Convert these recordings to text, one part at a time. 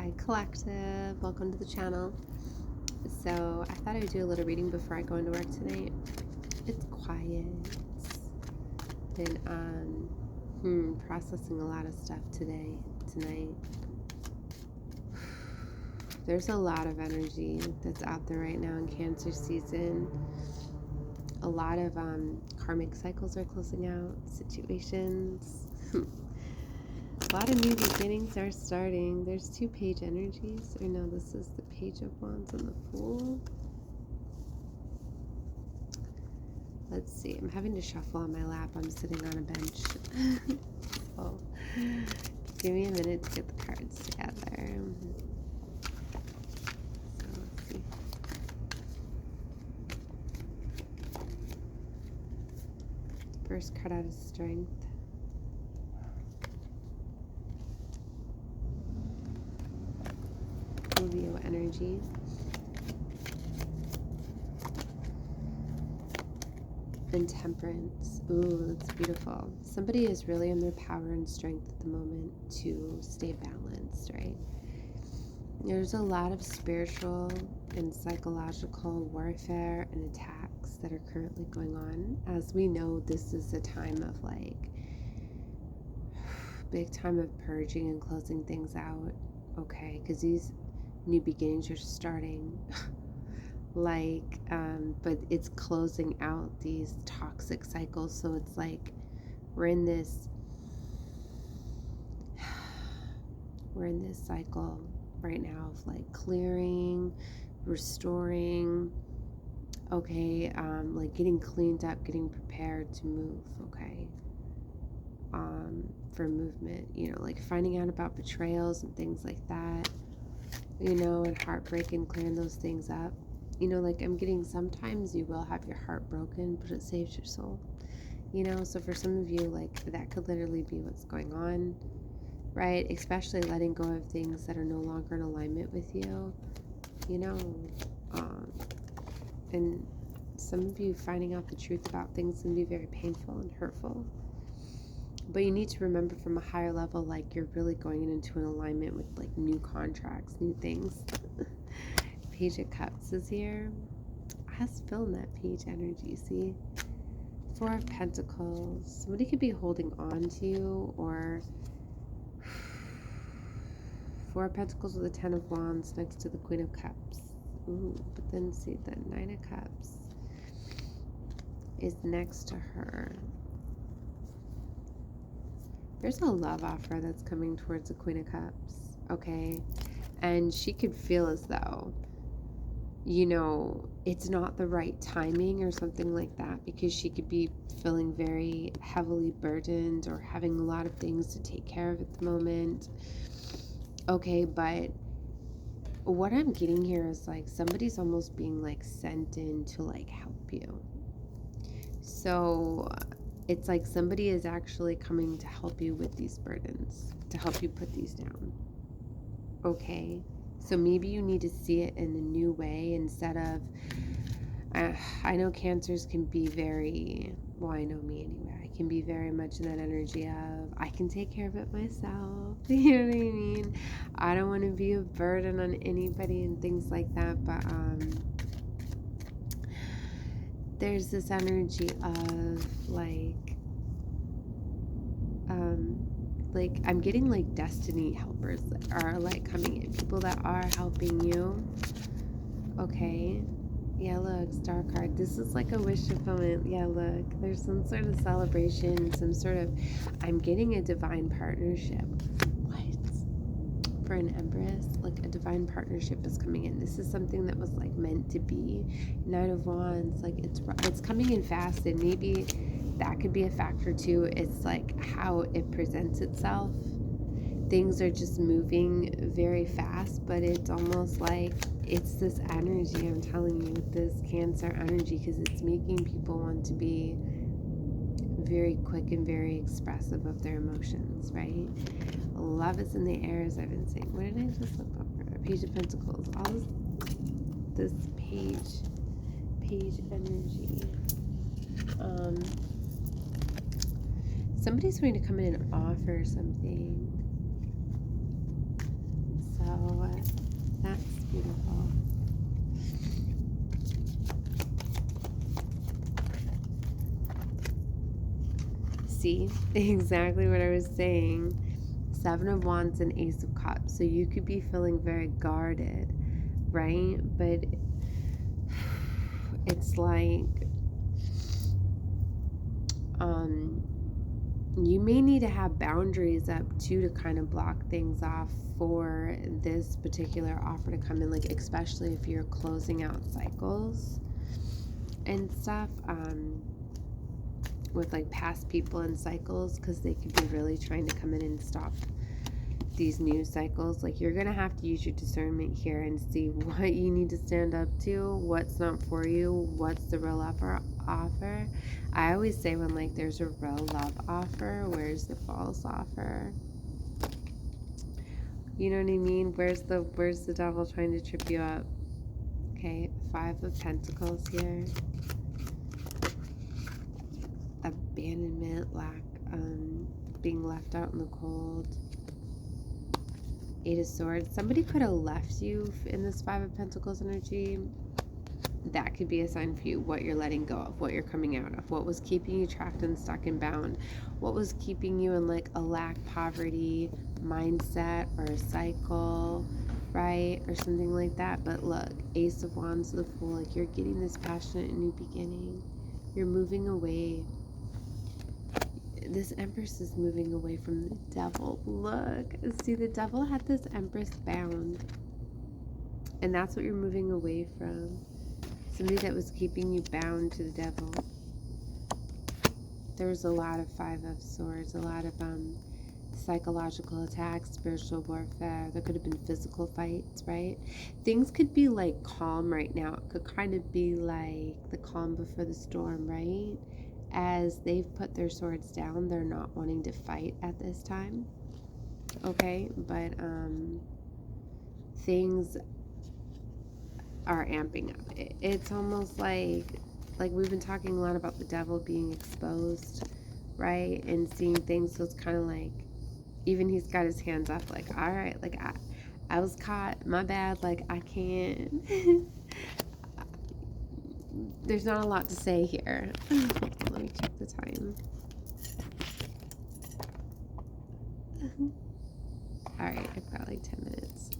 Hi Collective, welcome to the channel. So I thought I'd do a little reading before I go into work tonight. It's quiet. Been processing a lot of stuff tonight. There's a lot of energy that's out there right now in Cancer season. A lot of karmic cycles are closing out, situations. A lot of new beginnings are starting. There's two page energies. Or no, this is the Page of Wands and the Fool. Let's see. I'm having to shuffle on my lap. I'm sitting on a bench. So give me a minute to get the cards together. So let's see. First card out is Strength. Leo energy. And Temperance. Ooh, that's beautiful. Somebody is really in their power and strength at the moment to stay balanced, right? There's a lot of spiritual and psychological warfare and attacks that are currently going on. As we know, this is a time of big time of purging and closing things out, okay? Because these new beginnings are starting. But it's closing out these toxic cycles. So it's like we're in this cycle right now of like clearing, restoring, okay, like getting cleaned up, getting prepared to move, okay, for movement, you know, like finding out about betrayals and things like that, you know, and heartbreak and clearing those things up. You know, like I'm getting, sometimes you will have your heart broken, but it saves your soul, you know. So for some of you, like that could literally be what's going on, right? Especially letting go of things that are no longer in alignment with you, you know. And some of you finding out the truth about things can be very painful and hurtful. But you need to remember from a higher level, like you're really going into an alignment with like new contracts, new things. Page of Cups is here. I was feeling that page energy, see? Four of Pentacles. Somebody could be holding on to you, or Four of Pentacles with the Ten of Wands next to the Queen of Cups. Ooh, but then see the Nine of Cups is next to her. There's a love offer that's coming towards the Queen of Cups, okay? And she could feel as though, you know, it's not the right timing or something like that, because she could be feeling very heavily burdened or having a lot of things to take care of at the moment. Okay, but what I'm getting here is like somebody's almost being like sent in to like help you. So it's like somebody is actually coming to help you with these burdens, to help you put these down. Okay? So maybe you need to see it in a new way instead of, I know Cancers can be very, well, I know me anyway, I can be very much in that energy of, I can take care of it myself, you know what I mean? I don't want to be a burden on anybody and things like that, but there's this energy of like I'm getting like destiny helpers that are like coming in, people that are helping you. Okay, yeah, look, star card. This is like a wish fulfillment. Yeah, look, there's some sort of celebration, some sort of, I'm getting a divine partnership. What? For an Empress, like a divine partnership is coming in. This is something that was like meant to be. Nine of Wands, like it's coming in fast, and maybe that could be a factor too. It's like how it presents itself. Things are just moving very fast, but it's almost like it's this energy, I'm telling you, this Cancer energy, because it's making people want to be very quick and very expressive of their emotions, right? Love is in the air, as I've been saying. What did I just look over? Page of Pentacles. All this page energy. Somebody's going to come in and offer something. So Beautiful. See, exactly what I was saying. Seven of Wands and Ace of Cups. So you could be feeling very guarded, right? But it's like you may need to have boundaries up too to kind of block things off for this particular offer to come in, like especially if you're closing out cycles and stuff with like past people and cycles, because they could be really trying to come in and stop these new cycles. Like you're gonna have to use your discernment here and see what you need to stand up to, what's not for you, what's the real offer. I always say when like there's a real love offer, where's the false offer? You know what I mean? Where's the devil trying to trip you up? Okay, 5 of Pentacles here. Abandonment, lack, being left out in the cold. 8 of Swords. Somebody could have left you in this 5 of Pentacles energy. That could be a sign for you, what you're letting go of, what you're coming out of, what was keeping you trapped and stuck and bound, what was keeping you in like a lack, poverty mindset or a cycle, right? Or something like that. But look, Ace of Wands, the Fool, like you're getting this passionate new beginning. You're moving away. This Empress is moving away from the devil. Look, see, the devil had this Empress bound, and that's what you're moving away from. Somebody that was keeping you bound to the devil. There was a lot of 5 of Swords, a lot of psychological attacks, spiritual warfare. There could have been physical fights, right? Things could be like calm right now. It could kind of be like the calm before the storm, right? As they've put their swords down, they're not wanting to fight at this time. Okay, but things are amping up. It's almost like we've been talking a lot about the devil being exposed, right? And seeing things. So it's kind of like, even he's got his hands up, like, all right, like I was caught, my bad, like I can't. There's not a lot to say here. Let me check the time. All right, I've got like 10 minutes.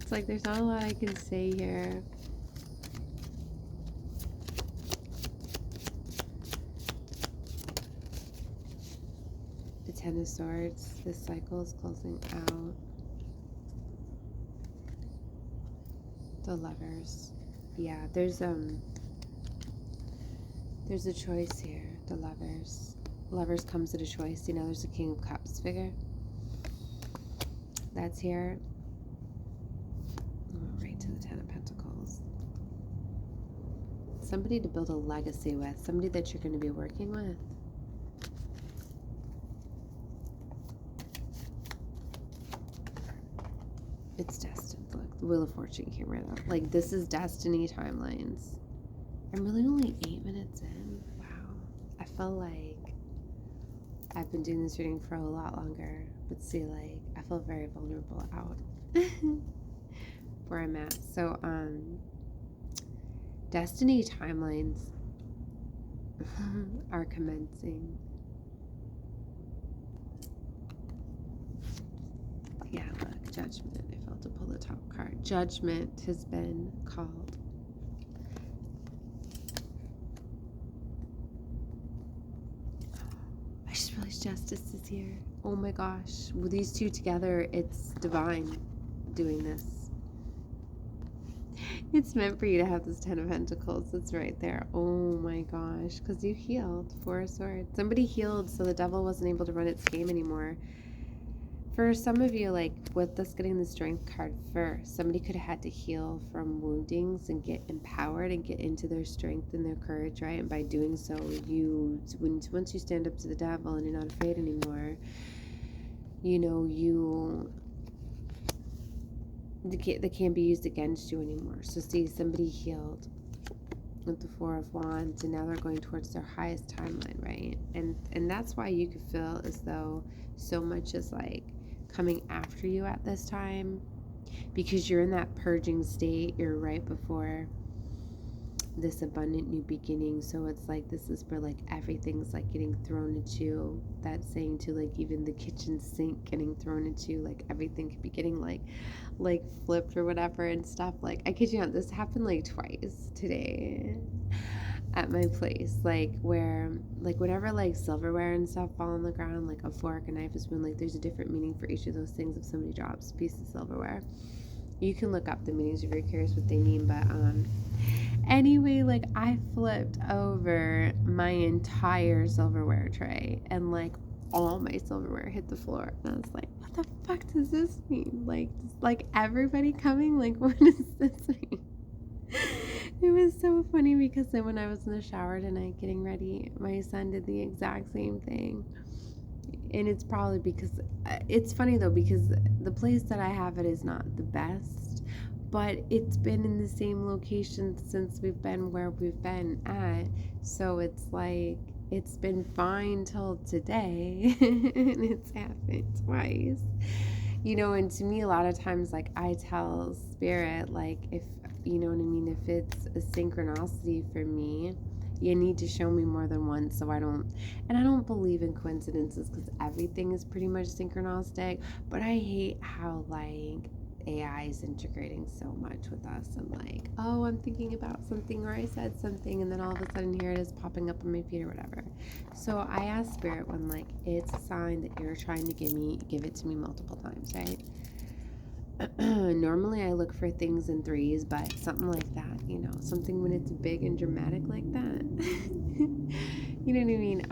It's like there's not a lot I can say here. The 10 of Swords. This cycle is closing out. The Lovers. Yeah, there's a choice here. The Lovers. Lovers comes at a choice. You know, there's a King of Cups figure. That's here. Right to the 10 of Pentacles. Somebody to build a legacy with. Somebody that you're going to be working with. It's destined. Look, the Wheel of Fortune came right up. Like, this is destiny timelines. I'm really only 8 minutes in. Wow. I feel like I've been doing this reading for a lot longer. But see, like, I feel very vulnerable out where I'm at. So, destiny timelines are commencing. Yeah, look, Judgment. I felt to pull the top card. Judgment has been called. I just realized Justice is here. Oh my gosh. With these two together, it's divine doing this. It's meant for you to have this 10 of Pentacles. It's right there. Oh my gosh. Because you healed. 4 of Swords. Somebody healed so the devil wasn't able to run its game anymore. For some of you, like with us getting the Strength card first, somebody could have had to heal from woundings and get empowered and get into their strength and their courage, right? And by doing so, once you stand up to the devil and you're not afraid anymore, you know, they can't be used against you anymore. So see, somebody healed with the 4 of Wands, and now they're going towards their highest timeline, right? And that's why you could feel as though so much is like coming after you at this time, because you're in that purging state. You're right before this abundant new beginning. So it's like, this is where like everything's like getting thrown at you. That's saying to like even the kitchen sink getting thrown at you, like everything could be getting like flipped or whatever and stuff. Like, I kid you not, this happened like twice today at my place, like where like whenever like silverware and stuff fall on the ground, like a fork, a knife, a spoon, like there's a different meaning for each of those things. If somebody drops a piece of silverware, you can look up the meanings if you're curious what they mean. But anyway, like I flipped over my entire silverware tray, and like all my silverware hit the floor, and I was like, what the fuck does this mean? Like everybody coming, like what does this mean? It was so funny because then when I was in the shower tonight getting ready, my son did the exact same thing. And it's probably because it's funny though, because the place that I have it is not the best, but it's been in the same location since we've been where we've been at. So it's like, it's been fine till today, and it's happened twice. You know, and to me, a lot of times, like, I tell spirit, like, if, you know what I mean, if it's a synchronicity for me, you need to show me more than once, so I don't believe in coincidences, because everything is pretty much synchronistic. But I hate how like AI is integrating so much with us, and like, oh, I'm thinking about something, or I said something, and then all of a sudden here it is popping up on my feed or whatever. So I asked spirit when like it's a sign that you're trying to give it to me multiple times, right? Normally I look for things in threes, but something like that, you know, something when it's big and dramatic like that, you know what I mean?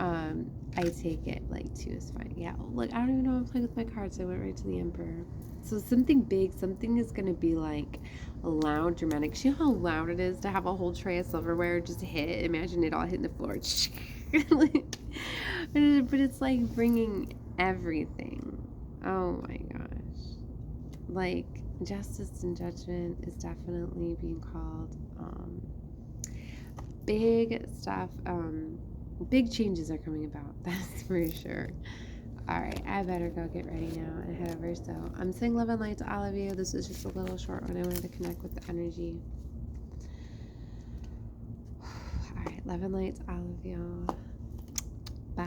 I take it like two is fine. Yeah, look, I don't even know what I'm playing with my cards, so I went right to the Emperor. So something big, something is gonna be like loud, dramatic. You know how loud it is to have a whole tray of silverware just hit? Imagine it all hitting the floor. But it's like bringing everything. Oh my gosh. Like, justice and judgment is definitely being called. Big stuff, big changes are coming about, that's for sure. All right, I better go get ready now and head over. So I'm sending love and light to all of you. This is just a little short one. I wanted to connect with the energy. All right, love and light to all of you. Bye.